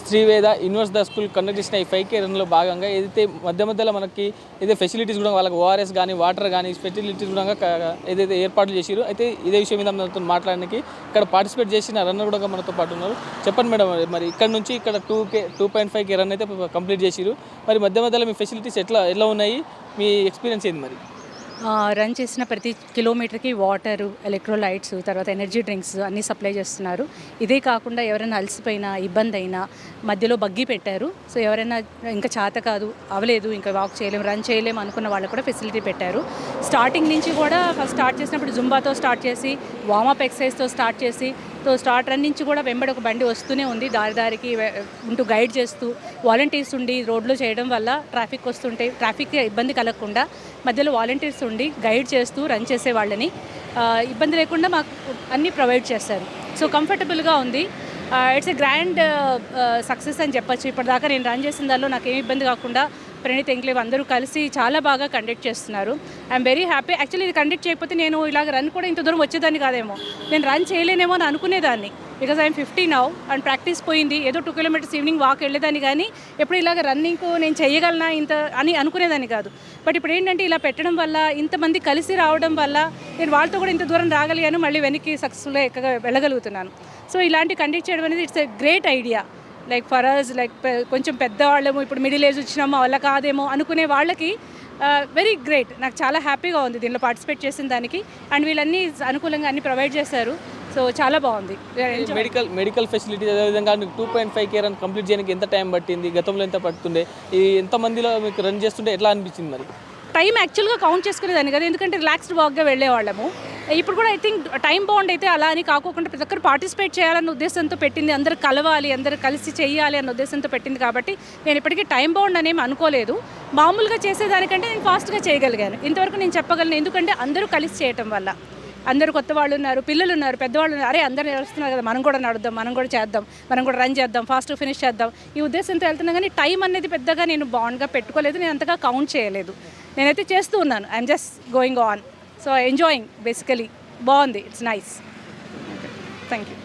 Sri Veda universe the school conduct చేసిన ఈ 5K రన్లో భాగంగా ఏదైతే మధ్యలో మనకి ఏదైతే ఫెసిలిటీస్ కూడా వాళ్ళకి ఓఆర్ఎస్ కానీ వాటర్ కానీ ఫెసిలిటీస్ కూడా ఏదైతే ఏర్పాట్లు చేసిరో అయితే ఇదే విషయం మీద మనతో మాట్లాడడానికి ఇక్కడ పార్టిసిపేట్ చేసిన రన్నర్ కూడా మనతో పాటు ఉన్నారు. చెప్పండి మేడం, మరి ఇక్కడ నుంచి ఇక్కడ 2.5K రన్ అయితే కంప్లీట్ చేసిరు. మరి మధ్యలో మీ ఫెసిలిటీస్ ఎలా ఉన్నాయి, మీ ఎక్స్పీరియన్స్ ఏంది? మరి రన్ చేసిన ప్రతి కిలోమీటర్కి వాటరు, ఎలక్ట్రోలైట్స్, తర్వాత ఎనర్జీ డ్రింక్స్ అన్నీ సప్లై చేస్తున్నారు. ఇదే కాకుండా ఎవరైనా అలసిపోయినా ఇబ్బంది అయినా మధ్యలో బగ్గి పెట్టారు. సో ఎవరైనా ఇంకా చేత కాదు, అవలేదు, ఇంకా వాక్ చేయలేము, రన్ చేయలేము అనుకున్న వాళ్ళకు కూడా ఫెసిలిటీ పెట్టారు. స్టార్టింగ్ నుంచి కూడా ఫస్ట్ స్టార్ట్ చేసినప్పుడు జుంబాతో స్టార్ట్ చేసి వామప్ ఎక్సర్సైజ్తో స్టార్ట్ చేసి స్టార్ట్ రన్ నుంచి కూడా వెంబడి ఒక బండి వస్తూనే ఉంది, దారికి ఉంటూ గైడ్ చేస్తూ వాలంటీర్స్ ఉండి రోడ్లో చేయడం వల్ల ట్రాఫిక్ ఇబ్బంది కలగకుండా మధ్యలో వాలంటీర్స్ ఉండి గైడ్ చేస్తూ రన్ చేసే వాళ్ళని ఇబ్బంది లేకుండా మాకు అన్నీ ప్రొవైడ్ చేస్తారు. సో కంఫర్టబుల్గా ఉంది. ఇట్స్ ఎ గ్రాండ్ సక్సెస్ అని చెప్పచ్చు. ఇప్పటిదాకా నేను రన్ చేసిన దానిలో నాకు ఏమి ఇబ్బంది కాకుండా ప్రణీత్ ఎంక్లేవ్ అందరూ కలిసి చాలా బాగా కండక్ట్ చేస్తున్నారు. I'm very happy. యాక్చువల్లీ ఇది కండక్ట్ చేయకపోతే నేను ఇలాగ రన్ కూడా ఇంత దూరం వచ్చేదాన్ని కాదేమో, నేను రన్ చేయలేనేమో అని అనుకునేదాన్ని. Because I'm 50 now and practice పోయింది. ఏదో 2 కిలోమీటర్స్ ఈవినింగ్ వాక్ వెళ్ళేదాన్ని, కానీ ఎప్పుడు ఇలాగ రన్నింగ్ నేను చేయగలనా ఇంత అని అనుకునేదాన్ని కాదు. బట్ ఇప్పుడు ఏంటంటే ఇలా పెట్టడం వల్ల, ఇంతమంది కలిసి రావడం వల్ల నేను వాళ్ళతో కూడా ఇంత దూరం రాగలిగాను, మళ్ళీ వెనక్కి సక్సెస్ఫుల్గా వెళ్ళగలుగుతున్నాను. సో ఇలాంటి కండక్ట్ చేయడం అనేది it's a great idea. Like for us, like కొంచెం పెద్దవాళ్ళేమో, ఇప్పుడు మిడిల్ ఏజ్ వచ్చినామో వాళ్ళ కాదేమో అనుకునే వాళ్ళకి వెరీ గ్రేట్. నాకు చాలా హ్యాపీగా ఉంది దీనిలో పార్టిసిపేట్ చేసిన దానికి. అండ్ వీళ్ళన్నీ అనుకూలంగా అన్ని ప్రొవైడ్ చేశారు. సో చాలా బాగుంది. మెడికల్ ఫెసిలిటీస్ అదేవిధంగా 2.5K రన్ కంప్లీట్ చేయడానికి ఎంత టైం పట్టింది, గతంలో ఎంత పడుతుండే, ఎంతమందిలో మీకు రన్ చేస్తుంటే ఎట్లా అనిపించింది? మరి టైం యాక్చువల్గా కౌంట్ చేసుకునేదాన్ని కదా, ఎందుకంటే రిలాక్స్డ్ వాక్గా వెళ్ళేవాళ్ళము. ఇప్పుడు కూడా ఐ థింక్ టైం బాగుండ్ అయితే అలా అని కాకుండా ప్రతి ఒక్కరు పార్టిసిపేట్ చేయాలన్న ఉద్దేశంతో పెట్టింది, అందరూ కలవాలి, అందరూ కలిసి చేయాలి అన్న ఉద్దేశంతో పెట్టింది. కాబట్టి నేను ఇప్పటికీ టైం బాగుండ్ అనేమి అనుకోలేదు. మామూలుగా చేసేదానికంటే నేను ఫాస్ట్గా చేయగలిగాను ఇంతవరకు నేను చెప్పగలను. ఎందుకంటే అందరూ కలిసి చేయటం వల్ల, అందరూ కొత్త వాళ్ళు ఉన్నారు, పిల్లలు ఉన్నారు, పెద్దవాళ్ళు ఉన్నారు. అరే అందరూ నడుస్తున్నారు కదా, మనం కూడా నడుద్దాం, మనం కూడా చేద్దాం, మనం కూడా రన్ చేద్దాం, ఫాస్ట్గా ఫినిష్ చేద్దాం, ఈ ఉద్దేశంతో వెళ్తున్నా. కానీ టైం అనేది పెద్దగా నేను బాండ్గా పెట్టుకోలేదు, నేను అంతగా కౌంట్ చేయలేదు. నేనైతే చేస్తూ ఉన్నాను. I'm just going on. So enjoying basically. బాగుంది. It's nice. Thank you.